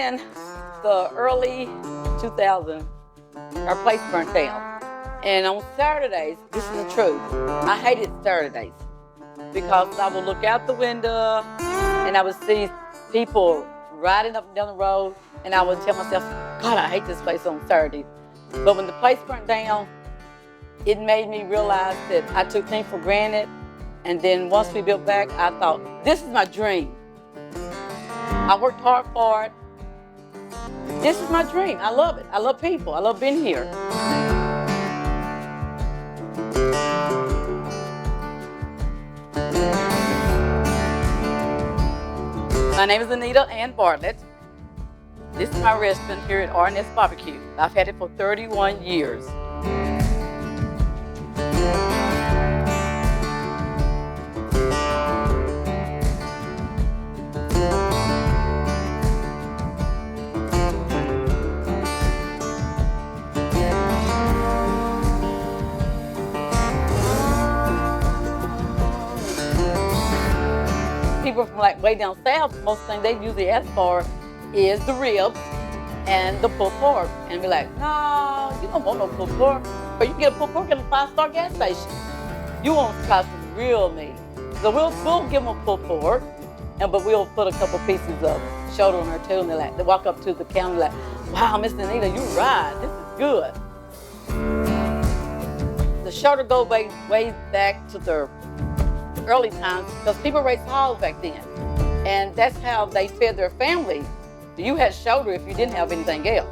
in the early 2000s, our place burnt down. And on Saturdays, this is the truth, I hated Saturdays because I would look out the window and I would see people riding up and down the road, and I would tell myself, God, I hate this place on Saturdays. But when the place burnt down, it made me realize that I took things for granted. And then once we built back, I thought, this is my dream. I worked hard for it. This is my dream. I love it. I love people. I love being here. My name is Anita Bartlett. This is my restaurant here at R&S BBQ. I've had it for 31 years. People from like way down south, most things they usually ask for is the ribs and the pulled pork. And be like, no, you don't want no pulled pork. Or you can get a pulled pork at a 5-star gas station. You want to try some real meat. So we'll give them a pulled pork, but we'll put a couple pieces of shoulder on there too. And they walk up to the counter like, wow, Miss Anita, you're right, this is good. The shoulder goes way back to the early times because people raised hogs back then. And that's how they fed their family. You had shoulder if you didn't have anything else.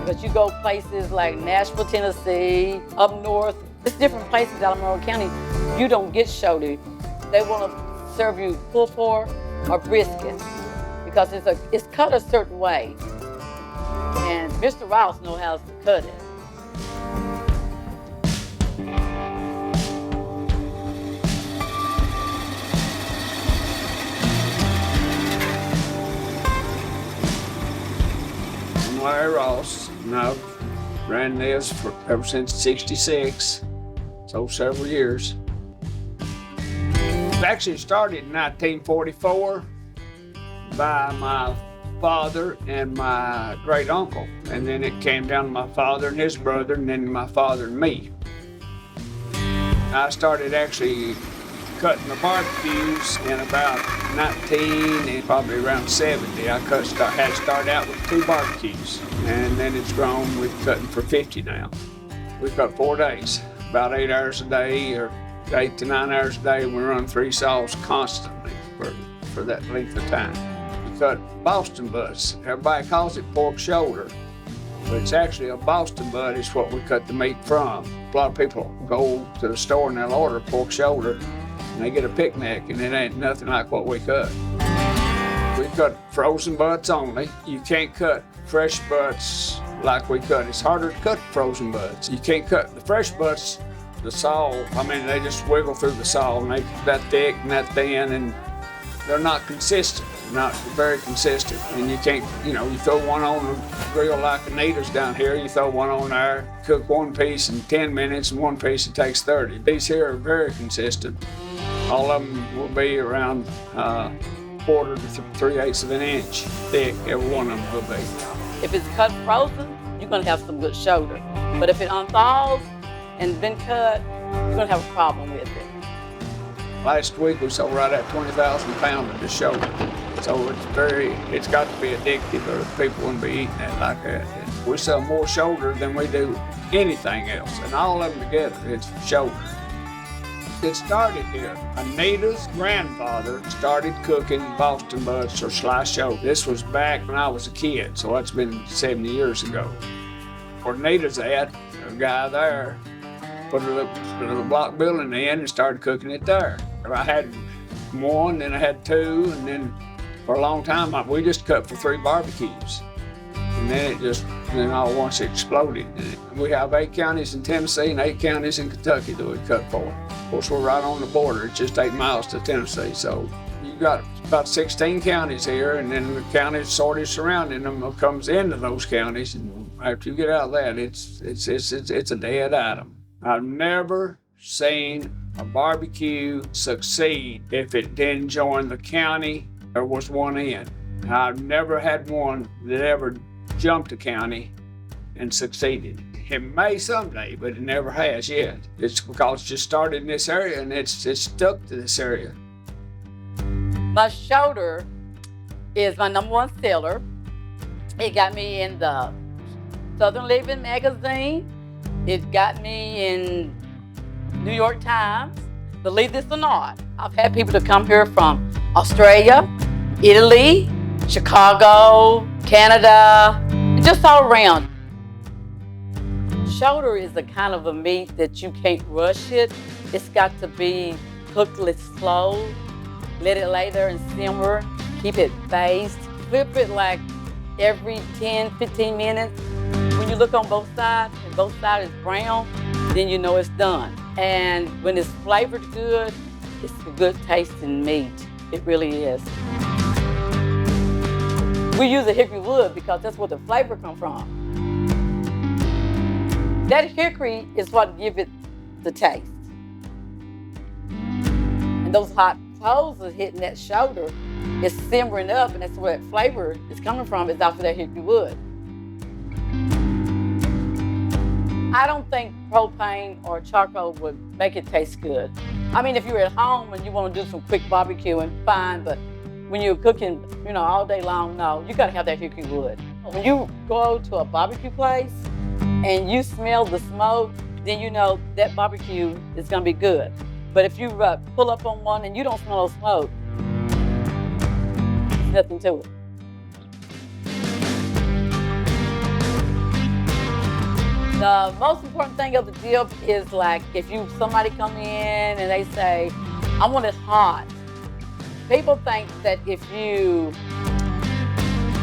But you go places like Nashville, Tennessee, up north, it's different places out of Monroe County, you don't get shoulder. They want to serve you pulled pork or brisket because it's cut a certain way. And Mr. Ross knows how to cut it. Ross, and I've ran this ever since '66, so several years. It actually started in 1944 by my father and my great uncle, and then it came down to my father and his brother, and then my father and me. I started actually cutting the barbecues in about 19 and probably around 70. I had started out with 2 barbecues, and then it's grown. We're cutting for 50 now. We cut 4 days, about 8 hours a day or 8 to 9 hours a day, and we run 3 saws constantly for that length of time. We cut Boston butts. Everybody calls it pork shoulder, but it's actually a Boston butt is what we cut the meat from. A lot of people go to the store and they'll order pork shoulder, and they get a picnic, and it ain't nothing like what we cut. We cut frozen butts only. You can't cut fresh butts like we cut. It's harder to cut frozen butts. You can't cut the fresh butts, the saw, they just wiggle through the saw, and they're that thick and that thin, and they're not consistent, not very consistent. And you can't, you throw one on the grill like Anita's down here, you throw one on there, cook one piece in 10 minutes, and one piece it takes 30. These here are very consistent. All of them will be around 1/4 to 3/8 of an inch thick, every one of them will be. If it's cut frozen, you're gonna have some good shoulder. But if it unthaws and been cut, you're gonna have a problem with it. Last week we sold right at 20,000 pounds of the shoulder. So it's got to be addictive or people wouldn't be eating that like that. And we sell more shoulder than we do anything else, and all of them together, it's shoulder. It started here. Anita's grandfather started cooking Boston butts or sliced shoulder. This was back when I was a kid, so that's been 70 years ago. Where Anita's at, a guy there put a little block building in and started cooking it there. I had 1, then I had 2, and then for a long time we just cut for 3 barbecues. And then all at once it exploded. We have 8 counties in Tennessee and 8 counties in Kentucky that we cut for. Of course, we're right on the border. It's just 8 miles to Tennessee. So you've got about 16 counties here, and then the counties sort of surrounding them comes into those counties. And after you get out of that, it's a dead item. I've never seen a barbecue succeed if it didn't join the county there was one in. I've never had one that ever jumped a county and succeeded. It may someday, but it never has yet. It's because it just started in this area and it's stuck to this area. My shoulder is my #1 seller. It got me in the Southern Living magazine. It got me in New York Times. Believe this or not, I've had people to come here from Australia, Italy, Chicago, Canada, just all around. Shoulder is the kind of a meat that you can't rush it. It's got to be cooked slow. Let it lay there and simmer. Keep it based. Flip it like every 10, 15 minutes. When you look on both sides and both sides is brown, then you know it's done. And when it's flavored good, it's a good tasting meat. It really is. We use a hickory wood because that's where the flavor comes from. That hickory is what gives it the taste. And those hot coals are hitting that shoulder. It's simmering up, and that's where that flavor is coming from, is off of that hickory wood. I don't think propane or charcoal would make it taste good. I mean, if you're at home and you want to do some quick barbecuing, fine, but when you're cooking, all day long, no, you gotta have that hickory wood. When you go to a barbecue place and you smell the smoke, then you know that barbecue is gonna be good. But if you pull up on one and you don't smell no smoke, there's nothing to it. The most important thing of the dip is like if somebody come in and they say, I want it hot. People think that if you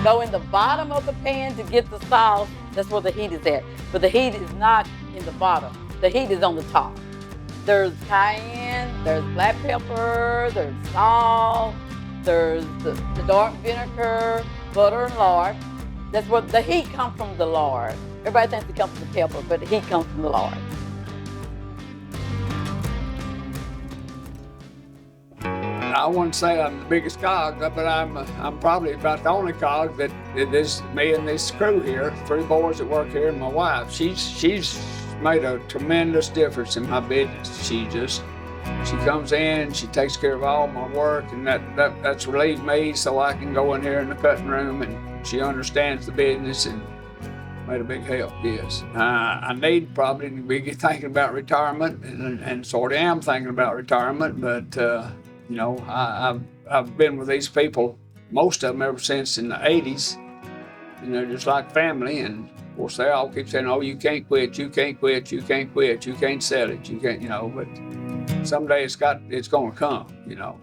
go in the bottom of the pan to get the sauce, that's where the heat is at. But the heat is not in the bottom. The heat is on the top. There's cayenne, there's black pepper, there's salt, there's the dark vinegar, butter and lard. That's where the heat comes from, the lard. Everybody thinks it comes from the pepper, but the heat comes from the lard. I wouldn't say I'm the biggest cog, but I'm probably about the only cog that is me and this crew here, 3 boys that work here, and my wife. She's made a tremendous difference in my business. She comes in, she takes care of all my work, and that's relieved me so I can go in here in the cutting room, and she understands the business and made a big help, yes. I need probably to be thinking about retirement, and sort of am thinking about retirement, but I've been with these people, most of them ever since in the 80s, and they're just like family, and of course they all keep saying, oh, you can't quit, you can't quit, you can't quit, you can't sell it, you can't, but someday it's gonna come, But,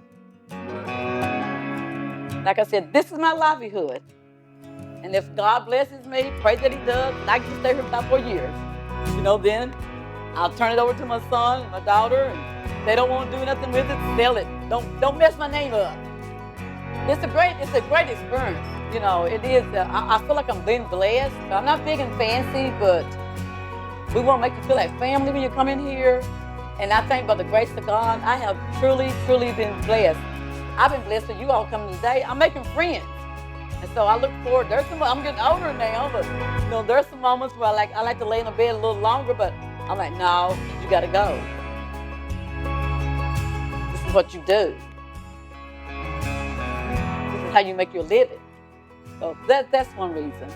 like I said, this is my livelihood. And if God blesses me, pray that he does, and I can stay here for about 4 years, then I'll turn it over to my son and my daughter, and if they don't want to do nothing with it, sell it. Don't mess my name up. It's a great experience. It is. I feel like I'm being blessed. I'm not big and fancy, but we want to make you feel like family when you come in here. And I think by the grace of God, I have truly, truly been blessed. I've been blessed with you all coming today. I'm making friends. And so I look forward. I'm getting older now, but there's some moments where I like to lay in the bed a little longer, but I'm like, no, you gotta go. This is what you do. This is how you make your living. So that's one reason.